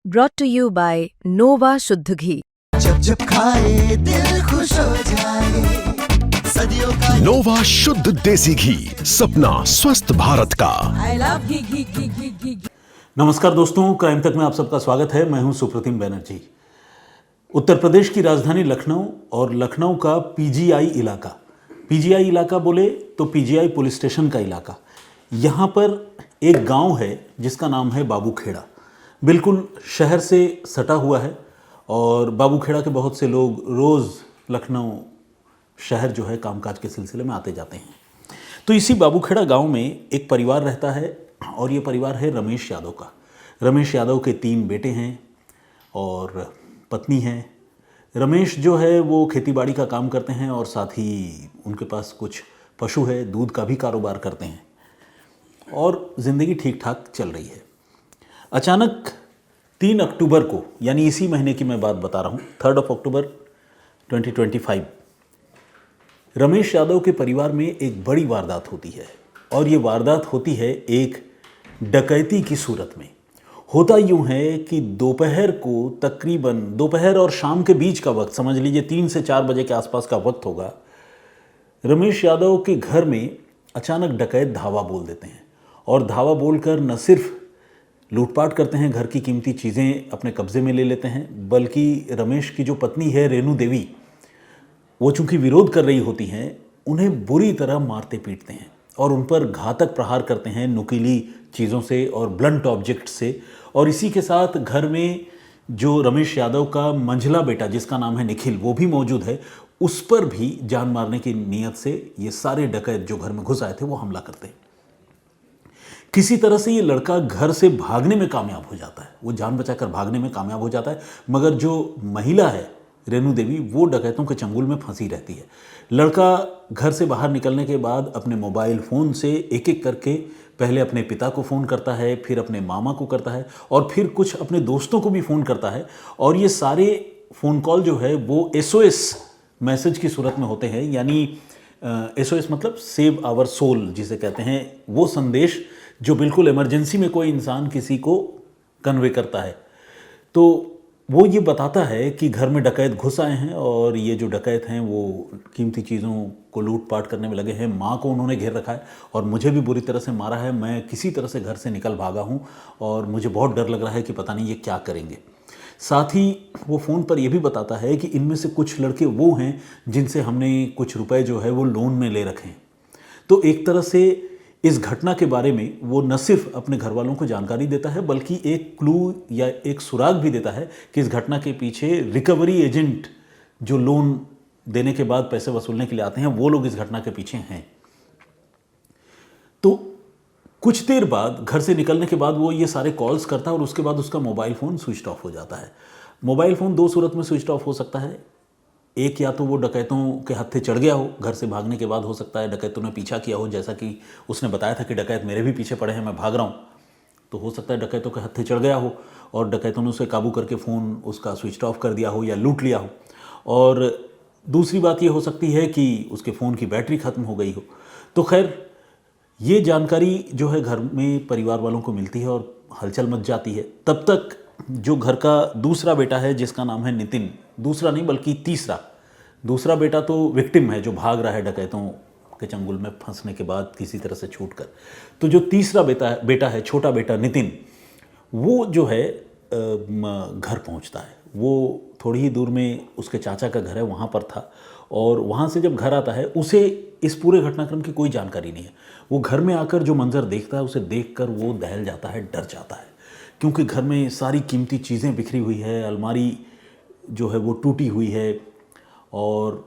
brought to you by Nova शुद्ध घी। जब जब खाए दिल खुश हो जाए, सदियों का नोवा शुद्ध देसी घी, सपना स्वस्थ भारत का। I love घी घी घी घी घी घी। नमस्कार दोस्तों, क्राइम तक में आप सबका स्वागत है। मैं हूं सुप्रतिम बैनर्जी। उत्तर प्रदेश की राजधानी लखनऊ और लखनऊ का पीजीआई इलाका बोले तो पीजीआई पुलिस स्टेशन का इलाका। यहाँ पर एक गांव है जिसका नाम है बाबूखेड़ा। बिल्कुल शहर से सटा हुआ है और बाबूखेड़ा के बहुत से लोग रोज़ लखनऊ शहर जो है कामकाज के सिलसिले में आते जाते हैं। तो इसी बाबूखेड़ा गांव में एक परिवार रहता है और ये परिवार है रमेश यादव का। रमेश यादव के 3 बेटे हैं और पत्नी है। रमेश जो है वो खेतीबाड़ी का काम करते हैं और साथ ही उनके पास कुछ पशु है, दूध का भी कारोबार करते हैं और ज़िंदगी ठीक ठाक चल रही है। अचानक 3 अक्टूबर को, यानी इसी महीने की मैं बात बता रहा हूँ, 3 अक्टूबर 2025, रमेश यादव के परिवार में एक बड़ी वारदात होती है और ये वारदात होती है एक डकैती की सूरत में। होता यूँ है कि दोपहर को, तकरीबन दोपहर और शाम के बीच का वक्त, समझ लीजिए 3 से 4 बजे के आसपास का वक्त होगा, रमेश यादव के घर में अचानक डकैत धावा बोल देते हैं और धावा बोलकर न सिर्फ लूटपाट करते हैं, घर की कीमती चीज़ें अपने कब्जे में ले लेते हैं, बल्कि रमेश की जो पत्नी है रेणु देवी, वो चूंकि विरोध कर रही होती हैं, उन्हें बुरी तरह मारते पीटते हैं और उन पर घातक प्रहार करते हैं नुकीली चीज़ों से और ब्लंट ऑब्जेक्ट से। और इसी के साथ घर में जो रमेश यादव का मंझला बेटा जिसका नाम है निखिल, वो भी मौजूद है, उस पर भी जान मारने की नीयत से ये सारे डकैत जो घर में घुस आए थे वो हमला करते हैं। किसी तरह से ये लड़का घर से भागने में कामयाब हो जाता है, वो जान बचाकर भागने में कामयाब हो जाता है, मगर जो महिला है रेणु देवी, वो डकैतों के चंगुल में फंसी रहती है। लड़का घर से बाहर निकलने के बाद अपने मोबाइल फ़ोन से एक एक करके पहले अपने पिता को फ़ोन करता है, फिर अपने मामा को करता है और फिर कुछ अपने दोस्तों को भी फ़ोन करता है। और ये सारे फ़ोन कॉल जो है वो SOS मैसेज की सूरत में होते हैं, यानी SOS मतलब सेव आवर सोल जिसे कहते हैं, वो संदेश जो बिल्कुल इमरजेंसी में कोई इंसान किसी को कन्वे करता है। तो वो ये बताता है कि घर में डकैत घुस आए हैं और ये जो डकैत हैं वो कीमती चीज़ों को लूटपाट करने में लगे हैं। माँ को उन्होंने घेर रखा है और मुझे भी बुरी तरह से मारा है। मैं किसी तरह से घर से निकल भागा हूँ और मुझे बहुत डर लग रहा है कि पता नहीं ये क्या करेंगे। साथ ही वो फ़ोन पर यह भी बताता है कि इनमें से कुछ लड़के वो हैं जिनसे हमने कुछ रुपए जो है वो लोन में ले रखे हैं। तो एक तरह से इस घटना के बारे में वो न सिर्फ अपने घर वालों को जानकारी देता है, बल्कि एक क्लू या एक सुराग भी देता है कि इस घटना के पीछे रिकवरी एजेंट जो लोन देने के बाद पैसे वसूलने के लिए आते हैं, वो लोग इस घटना के पीछे हैं। तो कुछ देर बाद, घर से निकलने के बाद, वो ये सारे कॉल्स करता है और उसके बाद उसका मोबाइल फ़ोन स्विच ऑफ हो जाता है। मोबाइल फ़ोन 2 सूरत में स्विच ऑफ हो सकता है। एक, या तो वो डकैतों के हत्थे चढ़ गया हो, घर से भागने के बाद हो सकता है डकैतों ने पीछा किया हो, जैसा कि उसने बताया था कि डकैत मेरे भी पीछे पड़े हैं, मैं भाग रहा हूँ। तो हो सकता है डकैतों के हत्थे चढ़ गया हो और डकैतों ने उसे काबू करके फ़ोन उसका स्विच ऑफ कर दिया हो या लूट लिया हो। और दूसरी बात ये हो सकती है कि उसके फ़ोन की बैटरी ख़त्म हो गई हो। तो खैर, ये जानकारी जो है घर में परिवार वालों को मिलती है और हलचल मच जाती है। तब तक जो घर का दूसरा बेटा है जिसका नाम है नितिन, दूसरा नहीं बल्कि दूसरा बेटा तो विक्टिम है जो भाग रहा है डकैतों के चंगुल में फंसने के बाद किसी तरह से छूटकर। तो जो तीसरा बेटा है, छोटा बेटा नितिन, वो जो है घर पहुंचता है। वो थोड़ी ही दूर में उसके चाचा का घर है, वहाँ पर था और वहाँ से जब घर आता है उसे इस पूरे घटनाक्रम की कोई जानकारी नहीं है। वो घर में आकर जो मंजर देखता है उसे देखकर वो दहल जाता है, डर जाता है, क्योंकि घर में सारी कीमती चीज़ें बिखरी हुई है, अलमारी जो है वो टूटी हुई है और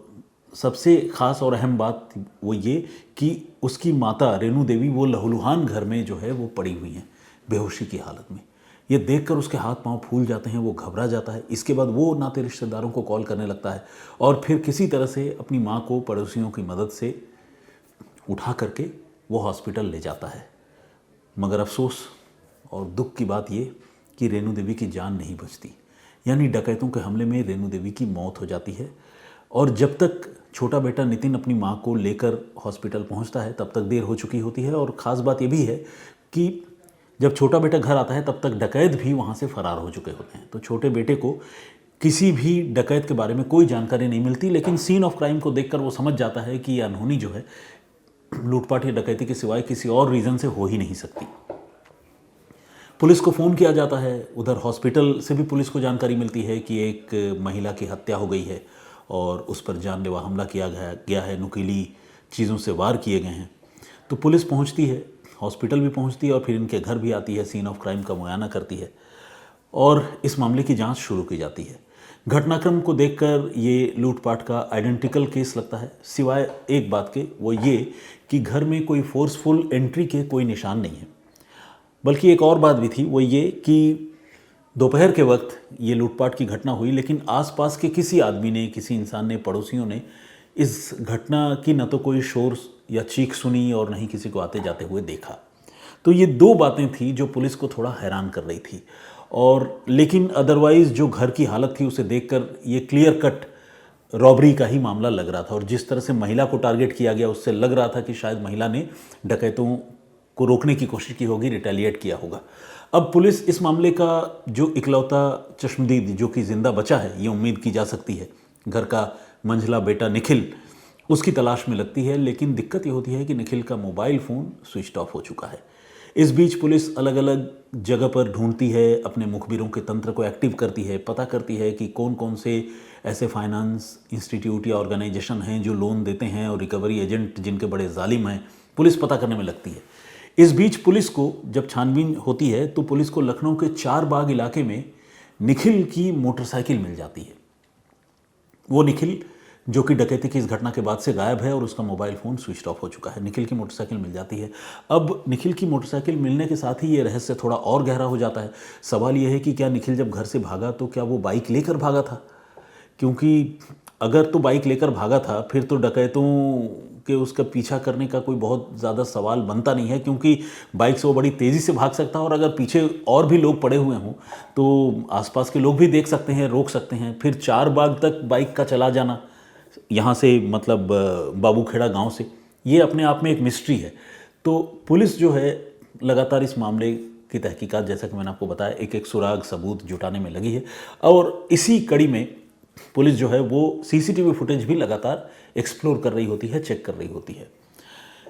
सबसे ख़ास और अहम बात वो ये कि उसकी माता रेणु देवी वो लहूलुहान घर में जो है वो पड़ी हुई हैं बेहोशी की हालत में। ये देखकर उसके हाथ पांव फूल जाते हैं, वो घबरा जाता है। इसके बाद वो नाते रिश्तेदारों को कॉल करने लगता है और फिर किसी तरह से अपनी माँ को पड़ोसियों की मदद से उठा करके वो हॉस्पिटल ले जाता है। मगर अफसोस और दुख की बात ये कि रेणु देवी की जान नहीं बचती, यानी डकैतों के हमले में रेणु देवी की मौत हो जाती है। और जब तक छोटा बेटा नितिन अपनी माँ को लेकर हॉस्पिटल पहुँचता है तब तक देर हो चुकी होती है। और ख़ास बात ये भी है कि जब छोटा बेटा घर आता है तब तक डकैत भी वहाँ से फरार हो चुके होते हैं। तो छोटे बेटे को किसी भी डकैत के बारे में कोई जानकारी नहीं मिलती, लेकिन सीन ऑफ क्राइम को देखकर वो समझ जाता है कि ये अनहोनी जो है लूटपाट या डकैती के सिवाय किसी और रीज़न से हो ही नहीं सकती। पुलिस को फ़ोन किया जाता है। उधर हॉस्पिटल से भी पुलिस को जानकारी मिलती है कि एक महिला की हत्या हो गई है और उस पर जानलेवा हमला किया गया है, नुकीली चीज़ों से वार किए गए हैं। तो पुलिस पहुंचती है, हॉस्पिटल भी पहुंचती है और फिर इनके घर भी आती है, सीन ऑफ क्राइम का मुआयना करती है और इस मामले की जांच शुरू की जाती है। घटनाक्रम को देखकर ये लूटपाट का आइडेंटिकल केस लगता है, सिवाय एक बात के, वो ये कि घर में कोई फोर्सफुल एंट्री के कोई निशान नहीं है। बल्कि एक और बात भी थी, वो ये कि दोपहर के वक्त ये लूटपाट की घटना हुई, लेकिन आसपास के किसी आदमी ने, किसी इंसान ने, पड़ोसियों ने इस घटना की न तो कोई शोर या चीख सुनी और न ही किसी को आते जाते हुए देखा। तो ये दो बातें थी जो पुलिस को थोड़ा हैरान कर रही थी। और लेकिन अदरवाइज़ जो घर की हालत थी उसे देखकर ये क्लियर कट रॉबरी का ही मामला लग रहा था। और जिस तरह से महिला को टारगेट किया गया उससे लग रहा था कि शायद महिला ने डकैतों को रोकने की कोशिश की होगी, रिटेलिएट किया होगा। अब पुलिस इस मामले का जो इकलौता चश्मदीद जो कि ज़िंदा बचा है, ये उम्मीद की जा सकती है, घर का मंझला बेटा निखिल, उसकी तलाश में लगती है। लेकिन दिक्कत ये होती है कि निखिल का मोबाइल फ़ोन स्विच ऑफ हो चुका है। इस बीच पुलिस अलग अलग जगह पर ढूंढती है, अपने मुखबिरों के तंत्र को एक्टिव करती है, पता करती है कि कौन कौन से ऐसे फाइनेंस इंस्टीट्यूट या ऑर्गेनाइजेशन हैं जो लोन देते हैं और रिकवरी एजेंट जिनके बड़े जालिम हैं, पुलिस पता करने में लगती है। इस बीच पुलिस को जब छानबीन होती है तो पुलिस को लखनऊ के चार बाग इलाके में निखिल की मोटरसाइकिल मिल जाती है। वो निखिल जो कि डकैती की इस घटना के बाद से गायब है और उसका मोबाइल फ़ोन स्विच ऑफ हो चुका है। निखिल की मोटरसाइकिल मिल जाती है। अब निखिल की मोटरसाइकिल मिलने के साथ ही ये रहस्य थोड़ा और गहरा हो जाता है। सवाल ये है कि क्या निखिल जब घर से भागा तो क्या वो बाइक लेकर भागा था? क्योंकि अगर तो बाइक लेकर भागा था फिर तो डकैतों के उसका पीछा करने का कोई बहुत ज़्यादा सवाल बनता नहीं है, क्योंकि बाइक से वो बड़ी तेज़ी से भाग सकता है और अगर पीछे और भी लोग पड़े हुए हों तो आसपास के लोग भी देख सकते हैं, रोक सकते हैं। फिर चार बाग तक बाइक का चला जाना, यहाँ से मतलब बाबूखेड़ा गांव से, ये अपने आप में एक मिस्ट्री है। तो पुलिस जो है लगातार इस मामले की तहकीकात, जैसा कि मैंने आपको बताया, एक एक सुराग सबूत जुटाने में लगी है। और इसी कड़ी में पुलिस जो है वो सीसीटीवी फुटेज भी लगातार एक्सप्लोर कर रही होती है, चेक कर रही होती है।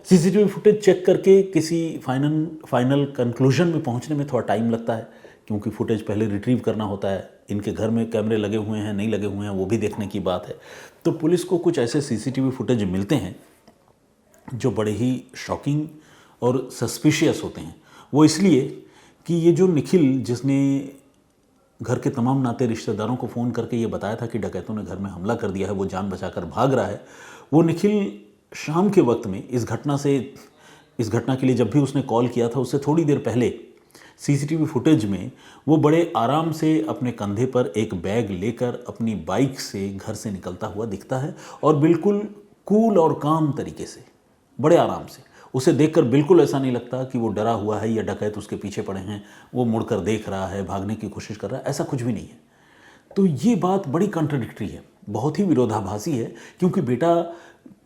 सीसीटीवी फुटेज चेक करके किसी फाइनल कंक्लूजन में पहुंचने में थोड़ा टाइम लगता है, क्योंकि फुटेज पहले रिट्रीव करना होता है। इनके घर में कैमरे लगे हुए हैं, नहीं लगे हुए हैं, वो भी देखने की बात है। तो पुलिस को कुछ ऐसे सीसीटीवी फुटेज मिलते हैं जो बड़े ही शॉकिंग और सस्पिशियस होते हैं। वो इसलिए कि ये जो निखिल, जिसने घर के तमाम नाते रिश्तेदारों को फ़ोन करके ये बताया था कि डकैतों ने घर में हमला कर दिया है, वो जान बचाकर भाग रहा है, वो निखिल शाम के वक्त में इस घटना के लिए जब भी उसने कॉल किया था उससे थोड़ी देर पहले सीसीटीवी फुटेज में वो बड़े आराम से अपने कंधे पर एक बैग लेकर अपनी बाइक से घर से निकलता हुआ दिखता है और बिल्कुल कूल और काम तरीके से, बड़े आराम से। उसे देखकर बिल्कुल ऐसा नहीं लगता कि वो डरा हुआ है या डकैत उसके पीछे पड़े हैं, वो मुड़कर देख रहा है, भागने की कोशिश कर रहा है, ऐसा कुछ भी नहीं है। तो ये बात बड़ी कॉन्ट्रडिक्टरी है, बहुत ही विरोधाभासी है, क्योंकि बेटा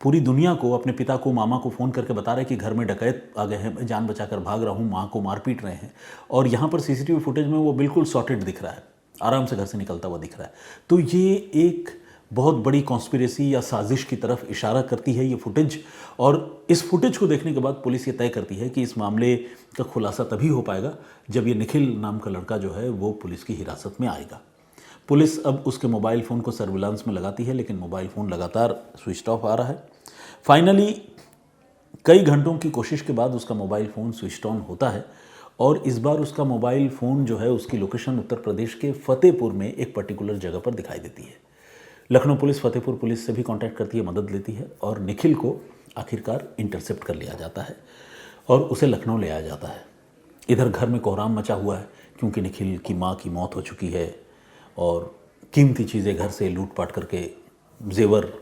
पूरी दुनिया को, अपने पिता को, मामा को फ़ोन करके बता रहा है कि घर में डकैत आ गए हैं, मैं जान बचाकर भाग रहा हूँ, माँ को मार पीट रहे हैं, और यहाँ पर सीसीटीवी फुटेज में वो बिल्कुल सॉर्टेड दिख रहा है, आराम से घर से निकलता हुआ दिख रहा है। तो ये एक बहुत बड़ी कॉन्स्पिरेसी या साजिश की तरफ इशारा करती है ये फुटेज। और इस फुटेज को देखने के बाद पुलिस ये तय करती है कि इस मामले का खुलासा तभी हो पाएगा जब ये निखिल नाम का लड़का जो है वो पुलिस की हिरासत में आएगा। पुलिस अब उसके मोबाइल फ़ोन को सर्विलांस में लगाती है, लेकिन मोबाइल फ़ोन लगातार स्विच ऑफ आ रहा है। फाइनली कई घंटों की कोशिश के बाद उसका मोबाइल फ़ोन स्विच ऑन होता है और इस बार उसका मोबाइल फ़ोन जो है उसकी लोकेशन उत्तर प्रदेश के फतेहपुर में एक पर्टिकुलर जगह पर दिखाई देती है। लखनऊ पुलिस फतेहपुर पुलिस से भी कांटेक्ट करती है, मदद लेती है और निखिल को आखिरकार इंटरसेप्ट कर लिया जाता है और उसे लखनऊ ले आया जाता है। इधर घर में कोहराम मचा हुआ है, क्योंकि निखिल की माँ की मौत हो चुकी है और कीमती चीज़ें घर से लूटपाट करके, जेवर,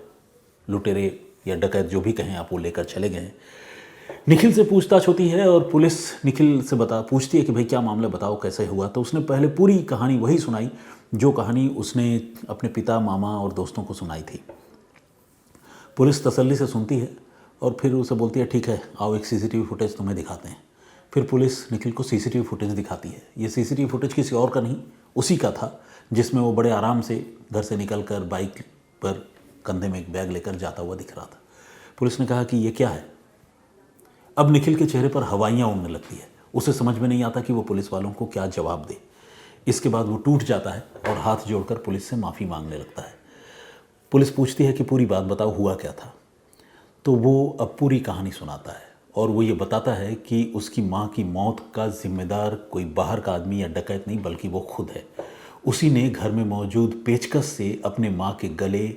लुटेरे या डकैत जो भी कहें आप, वो लेकर चले गए। निखिल से पूछताछ होती है और पुलिस निखिल से पूछती है कि भाई क्या मामला, बताओ कैसे हुआ। तो उसने पहले पूरी कहानी वही सुनाई जो कहानी उसने अपने पिता, मामा और दोस्तों को सुनाई थी। पुलिस तसल्ली से सुनती है और फिर उसे बोलती है ठीक है, आओ एक सीसीटीवी फुटेज तुम्हें दिखाते हैं। फिर पुलिस निखिल को सीसीटीवी फुटेज दिखाती है। ये सीसीटीवी फुटेज किसी और का नहीं, उसी का था जिसमें वो बड़े आराम से घर से निकलकर बाइक पर कंधे में एक बैग लेकर जाता हुआ दिख रहा था। पुलिस ने कहा कि ये क्या है। अब निखिल के चेहरे पर हवाइयाँ उड़ने लगती है। उसे समझ में नहीं आता कि वो पुलिस वालों को क्या जवाब दे। इसके बाद वो टूट जाता है और हाथ जोड़कर पुलिस से माफ़ी मांगने लगता है। पुलिस पूछती है कि पूरी बात बताओ, हुआ क्या था। तो वो अब पूरी कहानी सुनाता है और वो ये बताता है कि उसकी माँ की मौत का जिम्मेदार कोई बाहर का आदमी या डकैत नहीं, बल्कि वो खुद है। उसी ने घर में मौजूद पेचकस से अपने माँ के गले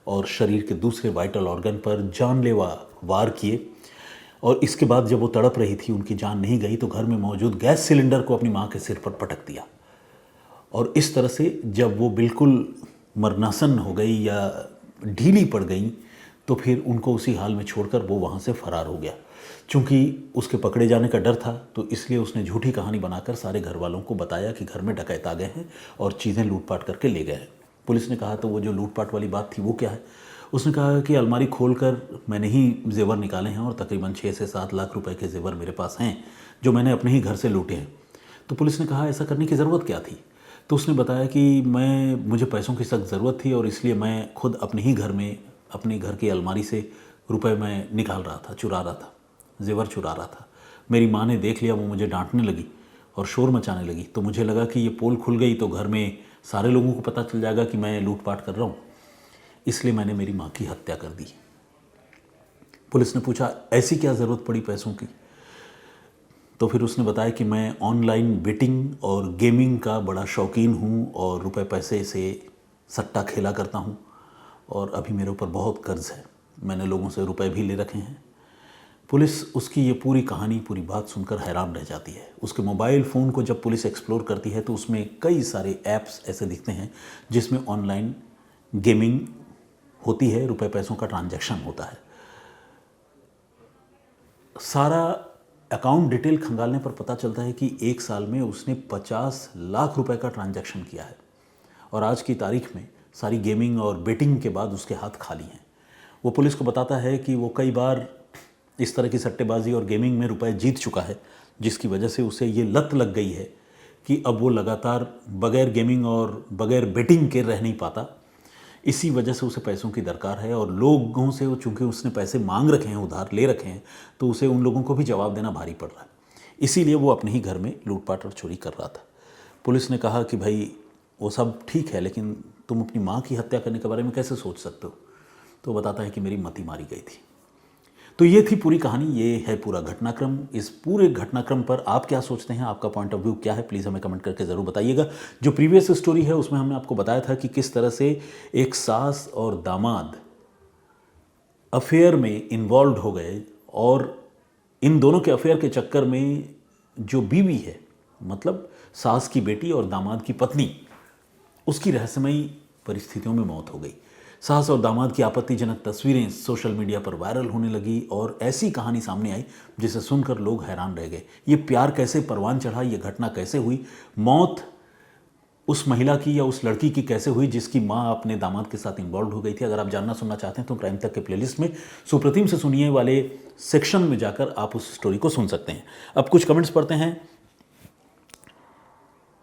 और शरीर के दूसरे वाइटल ऑर्गन पर जानलेवा वार किए और इसके बाद जब वो तड़प रही थी, उनकी जान नहीं गई, तो घर में मौजूद गैस सिलेंडर को अपनी माँ के सिर पर पटक दिया। और इस तरह से जब वो बिल्कुल मरनासन हो गई या ढीली पड़ गई, तो फिर उनको उसी हाल में छोड़कर वो वहाँ से फरार हो गया। चूँकि उसके पकड़े जाने का डर था, तो इसलिए उसने झूठी कहानी बनाकर सारे घर वालों को बताया कि घर में डकैत आ गए हैं और चीज़ें लूटपाट करके ले गए हैं। पुलिस ने कहा तो वो जो लूटपाट वाली बात थी वो क्या है। उसने कहा कि अलमारी खोलकर मैंने ही जेवर निकाले हैं और तकरीबन 6 से 7 लाख रुपए के जेवर मेरे पास हैं जो मैंने अपने ही घर से लूटे हैं। तो पुलिस ने कहा ऐसा करने की ज़रूरत क्या थी। तो उसने बताया कि मुझे पैसों की सख्त ज़रूरत थी और इसलिए मैं खुद अपने ही घर में अपने घर की अलमारी से रुपए मैं निकाल रहा था, चुरा रहा था, जेवर चुरा रहा था। मेरी माँ ने देख लिया, वो मुझे डांटने लगी और शोर मचाने लगी। तो मुझे लगा कि ये पोल खुल गई तो घर में सारे लोगों को पता चल जाएगा कि मैं लूटपाट कर रहा हूँ, इसलिए मैंने मेरी माँ की हत्या कर दी। पुलिस ने पूछा ऐसी क्या ज़रूरत पड़ी पैसों की। तो फिर उसने बताया कि मैं ऑनलाइन बेटिंग और गेमिंग का बड़ा शौकीन हूँ और रुपए पैसे से सट्टा खेला करता हूँ और अभी मेरे ऊपर बहुत कर्ज है, मैंने लोगों से रुपए भी ले रखे हैं। पुलिस उसकी ये पूरी कहानी, पूरी बात सुनकर हैरान रह जाती है। उसके मोबाइल फ़ोन को जब पुलिस एक्सप्लोर करती है तो उसमें कई सारे ऐप्स ऐसे दिखते हैं जिसमें ऑनलाइन गेमिंग होती है, रुपए पैसों का ट्रांजैक्शन होता है। सारा अकाउंट डिटेल खंगालने पर पता चलता है कि एक साल में उसने 50 लाख रुपए का ट्रांजैक्शन किया है और आज की तारीख में सारी गेमिंग और बेटिंग के बाद उसके हाथ खाली हैं। वो पुलिस को बताता है कि वो कई बार इस तरह की सट्टेबाजी और गेमिंग में रुपए जीत चुका है, जिसकी वजह से उसे ये लत लग गई है कि अब वो लगातार बगैर गेमिंग और बगैर बेटिंग के रह नहीं पाता। इसी वजह से उसे पैसों की दरकार है और लोगों से वो, चूँकि उसने पैसे मांग रखे हैं, उधार ले रखे हैं, तो उसे उन लोगों को भी जवाब देना भारी पड़ रहा है। इसीलिए वो अपने ही घर में लूटपाट और चोरी कर रहा था। पुलिस ने कहा कि भाई वो सब ठीक है, लेकिन तुम अपनी माँ की हत्या करने के बारे में कैसे सोच सकते हो। तो बताता है कि मेरी मति मारी गई थी। तो ये थी पूरी कहानी, ये है पूरा घटनाक्रम। इस पूरे घटनाक्रम पर आप क्या सोचते हैं, आपका पॉइंट ऑफ व्यू क्या है, प्लीज़ हमें कमेंट करके ज़रूर बताइएगा। जो प्रीवियस स्टोरी है उसमें हमने आपको बताया था कि किस तरह से एक सास और दामाद अफेयर में इन्वॉल्व हो गए और इन दोनों के अफेयर के चक्कर में जो बीवी है, मतलब सास की बेटी और दामाद की पत्नी, उसकी रहस्यमयी परिस्थितियों में मौत हो गई। सास और दामाद की आपत्तिजनक तस्वीरें सोशल मीडिया पर वायरल होने लगी और ऐसी कहानी सामने आई जिसे सुनकर लोग हैरान रह गए। ये प्यार कैसे परवान चढ़ा, ये घटना कैसे हुई, मौत उस महिला की या उस लड़की की कैसे हुई जिसकी माँ अपने दामाद के साथ इन्वॉल्व हो गई थी। अगर आप जानना सुनना चाहते हैं तो क्राइम तक के प्लेलिस्ट में सुप्रतिम से सुनिए वाले सेक्शन में जाकर आप उस स्टोरी को सुन सकते हैं। अब कुछ कमेंट्स पढ़ते हैं।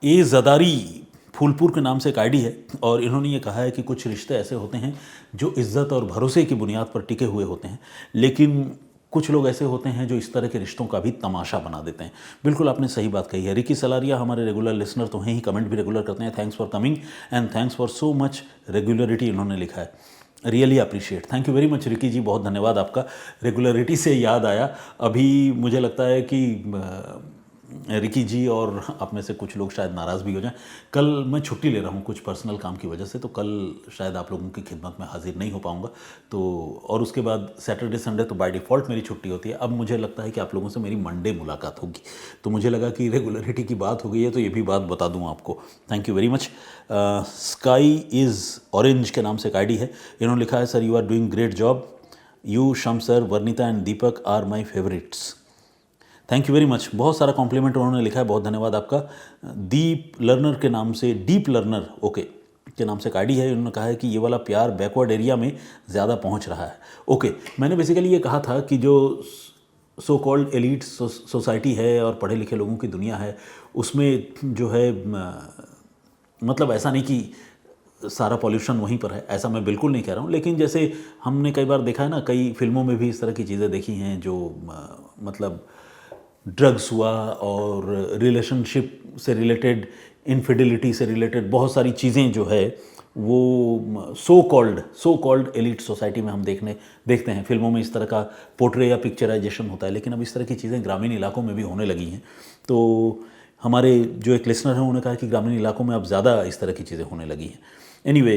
ए जदारी फूलपुर के नाम से एक आईडी है और इन्होंने ये कहा है कि कुछ रिश्ते ऐसे होते हैं जो इज्जत और भरोसे की बुनियाद पर टिके हुए होते हैं, लेकिन कुछ लोग ऐसे होते हैं जो इस तरह के रिश्तों का भी तमाशा बना देते हैं। बिल्कुल आपने सही बात कही है। रिकी सलारिया हमारे रेगुलर लिसनर तो हैं ही, कमेंट भी रेगुलर करते हैं। Thanks for coming and thanks for so much regularity, इन्होंने लिखा है। Really appreciate, thank you very much Ricky ji, बहुत धन्यवाद आपका। रेगुलरिटी से याद आया, अभी मुझे लगता है कि रिकी जी और आप में से कुछ लोग शायद नाराज़ भी हो जाएं, कल मैं छुट्टी ले रहा हूं कुछ पर्सनल काम की वजह से, तो कल शायद आप लोगों की खिदमत में हाजिर नहीं हो पाऊंगा। तो और उसके बाद सैटरडे संडे तो बाय डिफ़ॉल्ट मेरी छुट्टी होती है। अब मुझे लगता है कि आप लोगों से मेरी मंडे मुलाकात होगी, तो मुझे लगा कि रेगुलरिटी की बात हो गई है तो ये भी बात बता दूँ आपको। Thank you very much. Sky is orange के नाम से एक आईडी है, इन्होंने लिखा है sir you are doing great job, you शम sir, Varnita and Deepak are my favourites. Thank you very much, बहुत सारा कॉम्प्लीमेंट उन्होंने लिखा है, बहुत धन्यवाद आपका। दीप लर्नर के नाम से, डीप लर्नर ओके के नाम से एक आईडी है, उन्होंने कहा है कि ये वाला प्यार बैकवर्ड एरिया में ज़्यादा पहुंच रहा है। ओके, मैंने बेसिकली ये कहा था कि जो सो कॉल्ड एलीट सोसाइटी है और पढ़े लिखे लोगों की दुनिया है, उसमें जो है मतलब ऐसा नहीं कि सारा पॉल्यूशन वहीं पर है, ऐसा मैं बिल्कुल नहीं कह रहा हूँ। लेकिन जैसे हमने कई बार देखा है ना, कई फिल्मों में भी इस तरह की चीज़ें देखी हैं जो मतलब ड्रग्स हुआ और रिलेशनशिप से रिलेटेड, इनफिडिलिटी से रिलेटेड बहुत सारी चीज़ें जो है वो सो कॉल्ड एलिट सोसाइटी में हम देखते हैं। फिल्मों में इस तरह का पोर्ट्रे या पिक्चराइजेशन होता है, लेकिन अब इस तरह की चीज़ें ग्रामीण इलाकों में भी होने लगी हैं। तो हमारे जो एक लिसनर हैं उन्होंने कहा कि ग्रामीण इलाकों में अब ज़्यादा इस तरह की चीज़ें होने लगी हैं। एनीवे,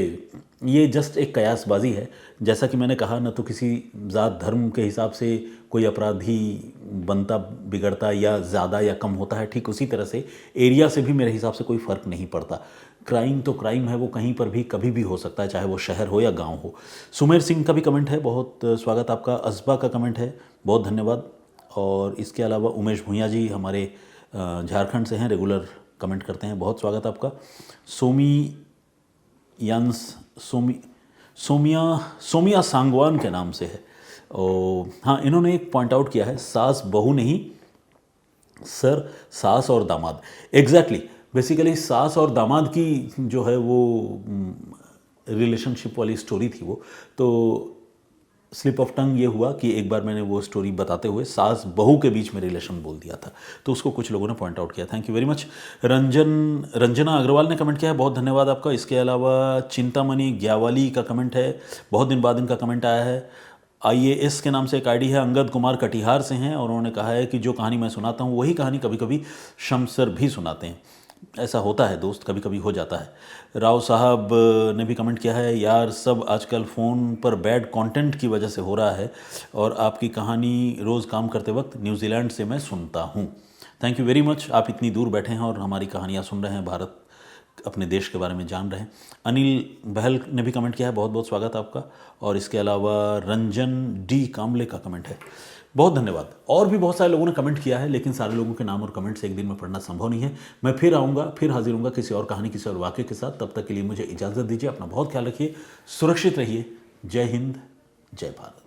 ये जस्ट एक कयासबाजी है। जैसा कि मैंने कहा, न तो किसी ज़ात धर्म के हिसाब से कोई अपराधी बनता बिगड़ता या ज़्यादा या कम होता है, ठीक उसी तरह से एरिया से भी मेरे हिसाब से कोई फ़र्क नहीं पड़ता। क्राइम तो क्राइम है, वो कहीं पर भी कभी भी हो सकता है, चाहे वो शहर हो या गांव हो। सुमेर सिंह का भी कमेंट है, बहुत स्वागत आपका। असबा का कमेंट है, बहुत धन्यवाद। और इसके अलावा उमेश भुइयाँ जी हमारे झारखंड से हैं, रेगुलर कमेंट करते हैं, बहुत स्वागत आपका। सोमिया सांगवान के नाम से है। और हाँ, इन्होंने एक पॉइंट आउट किया है, सास बहू नहीं सर, सास और दामाद। एग्जैक्टली, बेसिकली सास और दामाद की जो है वो रिलेशनशिप वाली स्टोरी थी वो। तो स्लिप ऑफ टंग ये हुआ कि एक बार मैंने वो स्टोरी बताते हुए सास बहू के बीच में रिलेशन बोल दिया था, तो उसको कुछ लोगों ने पॉइंट आउट किया। Thank you very much. Ranjana Agarwal ने कमेंट किया है, बहुत धन्यवाद आपका। इसके अलावा चिंतामणि ग्यावाली का कमेंट है, बहुत दिन बाद इनका कमेंट आया है। IAS के नाम से एक आईडी है, अंगद कुमार कटिहार से हैं, और उन्होंने कहा है कि जो कहानी मैं सुनाता हूँ वही कहानी कभी कभी शम्स सर भी सुनाते हैं। ऐसा होता है दोस्त, कभी कभी हो जाता है। राव साहब ने भी कमेंट किया है, यार सब आजकल फ़ोन पर बैड कंटेंट की वजह से हो रहा है, और आपकी कहानी रोज़ काम करते वक्त न्यूजीलैंड से मैं सुनता हूँ। Thank you very much. आप इतनी दूर बैठे हैं और हमारी कहानियाँ सुन रहे हैं, भारत अपने देश के बारे में जान रहे हैं। अनिल बहल ने भी कमेंट किया है, बहुत बहुत स्वागत आपका। और इसके अलावा रंजन डी कामले का कमेंट है, बहुत धन्यवाद। और भी बहुत सारे लोगों ने कमेंट किया है, लेकिन सारे लोगों के नाम और कमेंट्स एक दिन में पढ़ना संभव नहीं है। मैं फिर आऊँगा, फिर हाजिर होऊंगा किसी और कहानी, किसी और वाक्य के साथ। तब तक के लिए मुझे इजाज़त दीजिए, अपना बहुत ख्याल रखिए, सुरक्षित रहिए। जय हिंद, जय भारत।